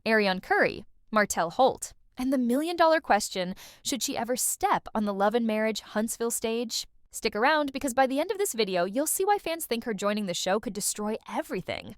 Arionne Curry, Martell Holt, and the million-dollar question, should she ever step on the Love and Marriage Huntsville stage? Stick around because by the end of this video, you'll see why fans think her joining the show could destroy everything.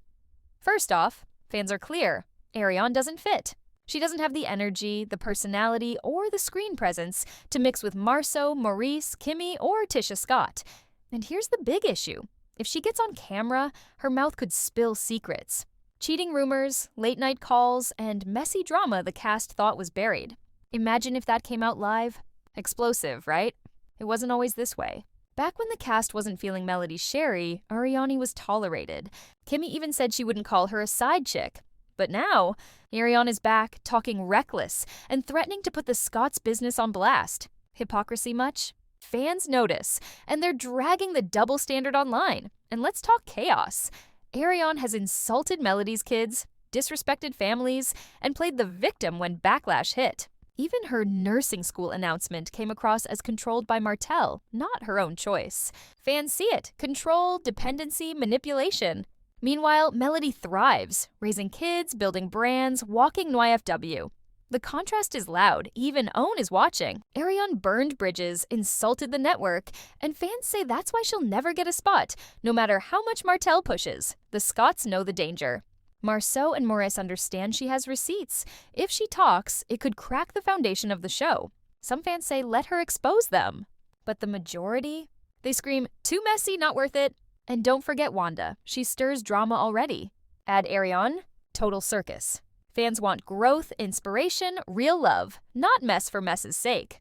First off, fans are clear. Arionne doesn't fit. She doesn't have the energy, the personality, or the screen presence to mix with Marceau, Maurice, Kimmy, or Tisha Scott. And here's the big issue. If she gets on camera, her mouth could spill secrets. Cheating rumors, late-night calls, and messy drama the cast thought was buried. Imagine if that came out live. Explosive, right? It wasn't always this way. Back when the cast wasn't feeling Melody's Shari, Arionne was tolerated. Kimmy even said she wouldn't call her a side chick. But now, Arionne is back, talking reckless and threatening to put the Scotts' business on blast. Hypocrisy much? Fans notice, and they're dragging the double standard online. And let's talk chaos. Arionne has insulted Melody's kids, disrespected families, and played the victim when backlash hit. Even her nursing school announcement came across as controlled by Martell, not her own choice. Fans see it. Control, dependency, manipulation. Meanwhile, Melody thrives, raising kids, building brands, walking YFW. The contrast is loud. Even OWN is watching. Arionne burned bridges, insulted the network, and fans say that's why she'll never get a spot, no matter how much Martell pushes. The Scotts know the danger. Marceau and Maurice understand she has receipts. If she talks, it could crack the foundation of the show. Some fans say let her expose them. But the majority? They scream, too messy, not worth it. And don't forget Wanda. She stirs drama already. Add Arionne, total circus. Fans want growth, inspiration, real love, not mess for mess's sake.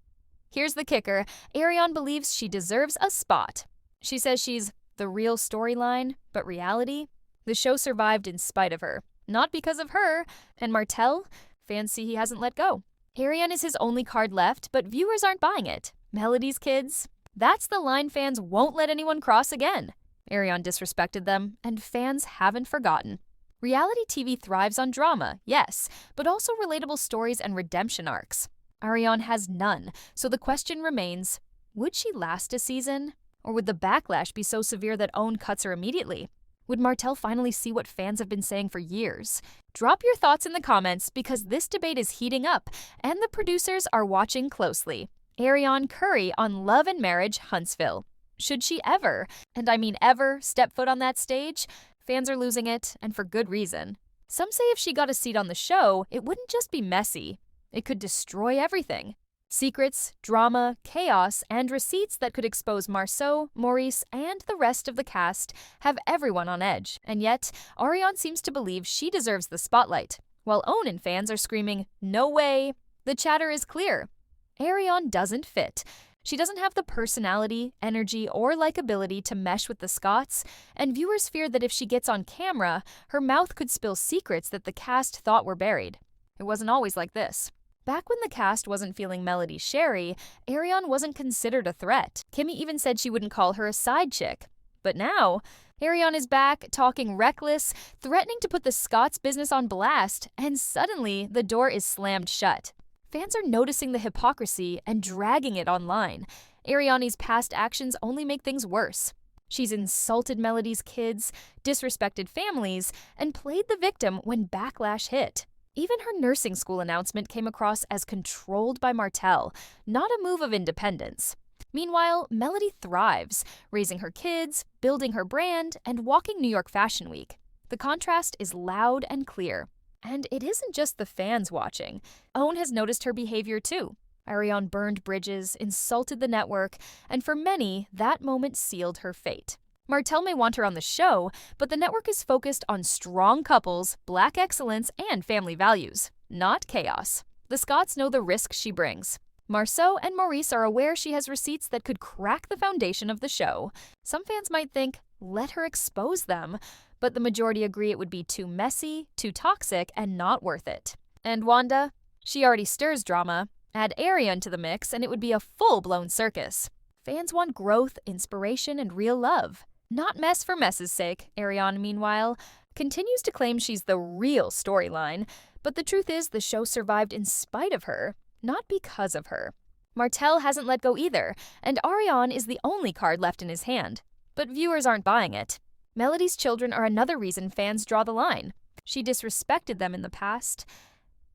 Here's the kicker. Arionne believes she deserves a spot. She says she's the real storyline, but reality? The show survived in spite of her, not because of her. And Martell? Fans see he hasn't let go. Arionne is his only card left, but viewers aren't buying it. Melody's kids? That's the line fans won't let anyone cross again. Arionne disrespected them, and fans haven't forgotten. Reality TV thrives on drama, yes, but also relatable stories and redemption arcs. Arionne has none, so the question remains, would she last a season? Or would the backlash be so severe that OWN cuts her immediately? Would Martell finally see what fans have been saying for years? Drop your thoughts in the comments because this debate is heating up, and the producers are watching closely. Arionne Curry on Love and Marriage Huntsville. Should she ever, and I mean ever, step foot on that stage? Fans are losing it, and for good reason. Some say if she got a seat on the show, it wouldn't just be messy. It could destroy everything. Secrets, drama, chaos, and receipts that could expose Marceau, Maurice, and the rest of the cast have everyone on edge. And yet, Arionne seems to believe she deserves the spotlight, while OWN and fans are screaming, no way. The chatter is clear. Arionne doesn't fit. She doesn't have the personality, energy, or likability to mesh with the Scotts, and viewers fear that if she gets on camera, her mouth could spill secrets that the cast thought were buried. It wasn't always like this. Back when the cast wasn't feeling Melody's Shari, Arionne wasn't considered a threat. Kimmy even said she wouldn't call her a side chick. But now, Arionne is back, talking reckless, threatening to put the Scotts' business on blast, and suddenly the door is slammed shut. Fans are noticing the hypocrisy and dragging it online. Arionne's past actions only make things worse. She's insulted Melody's kids, disrespected families, and played the victim when backlash hit. Even her nursing school announcement came across as controlled by Martell, not a move of independence. Meanwhile, Melody thrives, raising her kids, building her brand, and walking New York Fashion Week. The contrast is loud and clear. And it isn't just the fans watching. OWN has noticed her behavior too. Arionne burned bridges, insulted the network, and for many, that moment sealed her fate. Martell may want her on the show, but the network is focused on strong couples, black excellence, and family values, not chaos. The Scotts know the risk she brings. Marceau and Maurice are aware she has receipts that could crack the foundation of the show. Some fans might think, let her expose them, but the majority agree it would be too messy, too toxic, and not worth it. And Wanda? She already stirs drama. Add Arionne to the mix, and it would be a full-blown circus. Fans want growth, inspiration, and real love. Not mess for mess's sake. Arionne, meanwhile, continues to claim she's the real storyline, but the truth is the show survived in spite of her, not because of her. Martell hasn't let go either, and Arionne is the only card left in his hand. But viewers aren't buying it. Melody's children are another reason fans draw the line. She disrespected them in the past,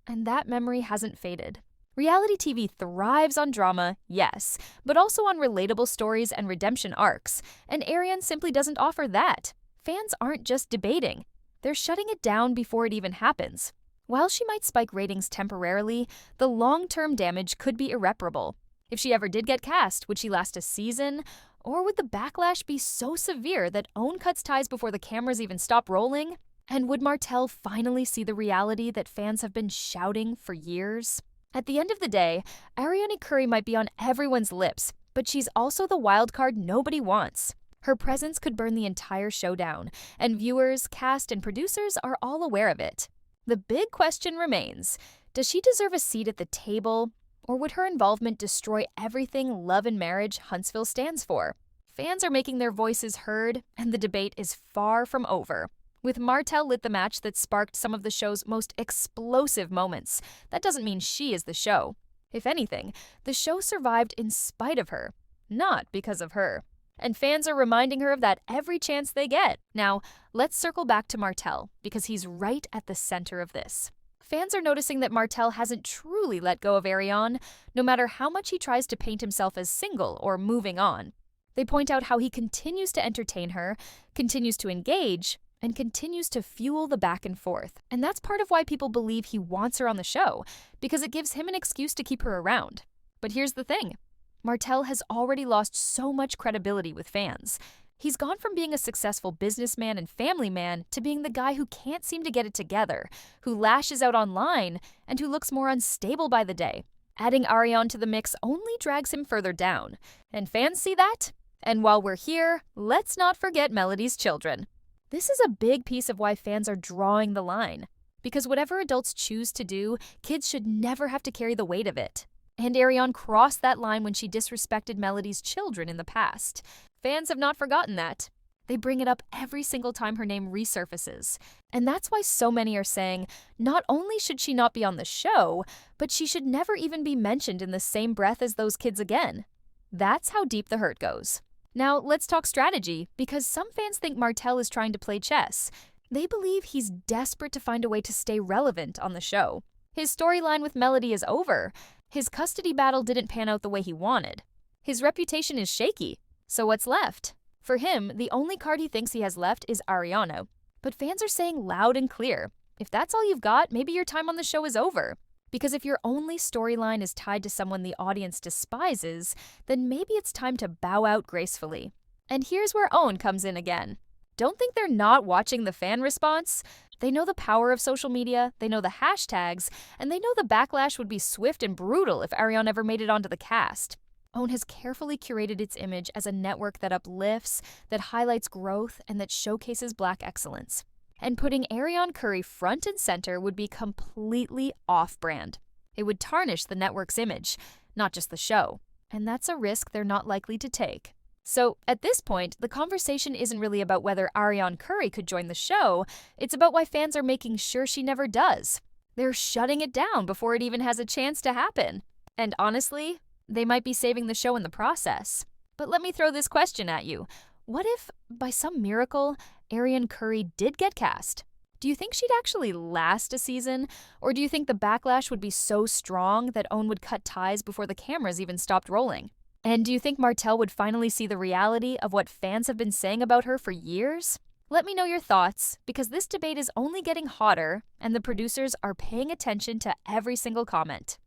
and that memory hasn't faded. Reality TV thrives on drama, yes, but also on relatable stories and redemption arcs, and Arionne simply doesn't offer that. Fans aren't just debating. They're shutting it down before it even happens. While she might spike ratings temporarily, the long-term damage could be irreparable. If she ever did get cast, would she last a season? Or would the backlash be so severe that OWN cuts ties before the cameras even stop rolling? And would Martell finally see the reality that fans have been shouting for years? At the end of the day, Arionne Curry might be on everyone's lips, but she's also the wild card nobody wants. Her presence could burn the entire show down, and viewers, cast, and producers are all aware of it. The big question remains, does she deserve a seat at the table, or would her involvement destroy everything Love and Marriage Huntsville stands for? Fans are making their voices heard, and the debate is far from over. With Martell lit the match that sparked some of the show's most explosive moments, that doesn't mean she is the show. If anything, the show survived in spite of her, not because of her. And fans are reminding her of that every chance they get. Now, let's circle back to Martell, because he's right at the center of this. Fans are noticing that Martell hasn't truly let go of Arionne, no matter how much he tries to paint himself as single or moving on. They point out how he continues to entertain her, continues to engage, and continues to fuel the back and forth. And that's part of why people believe he wants her on the show, because it gives him an excuse to keep her around. But here's the thing. Martell has already lost so much credibility with fans. He's gone from being a successful businessman and family man to being the guy who can't seem to get it together, who lashes out online, and who looks more unstable by the day. Adding Arionne to the mix only drags him further down. And fans see that? And while we're here, let's not forget Melody's children. This is a big piece of why fans are drawing the line. Because whatever adults choose to do, kids should never have to carry the weight of it. And Arionne crossed that line when she disrespected Melody's children in the past. Fans have not forgotten that. They bring it up every single time her name resurfaces. And that's why so many are saying, not only should she not be on the show, but she should never even be mentioned in the same breath as those kids again. That's how deep the hurt goes. Now, let's talk strategy, because some fans think Martell is trying to play chess. They believe he's desperate to find a way to stay relevant on the show. His storyline with Melody is over. His custody battle didn't pan out the way he wanted. His reputation is shaky. So what's left? For him, the only card he thinks he has left is Arionne. But fans are saying loud and clear, if that's all you've got, maybe your time on the show is over. Because if your only storyline is tied to someone the audience despises, then maybe it's time to bow out gracefully. And here's where OWN comes in again. Don't think they're not watching the fan response. They know the power of social media, they know the hashtags, and they know the backlash would be swift and brutal if Arionne ever made it onto the cast. OWN has carefully curated its image as a network that uplifts, that highlights growth, and that showcases Black excellence. And putting Arionne Curry front and center would be completely off-brand. It would tarnish the network's image, not just the show. And that's a risk they're not likely to take. So, at this point, the conversation isn't really about whether Arionne Curry could join the show, it's about why fans are making sure she never does. They're shutting it down before it even has a chance to happen. And honestly, they might be saving the show in the process. But let me throw this question at you. What if, by some miracle, Arionne Curry did get cast? Do you think she'd actually last a season? Or do you think the backlash would be so strong that OWN would cut ties before the cameras even stopped rolling? And do you think Martell would finally see the reality of what fans have been saying about her for years? Let me know your thoughts, because this debate is only getting hotter, and the producers are paying attention to every single comment.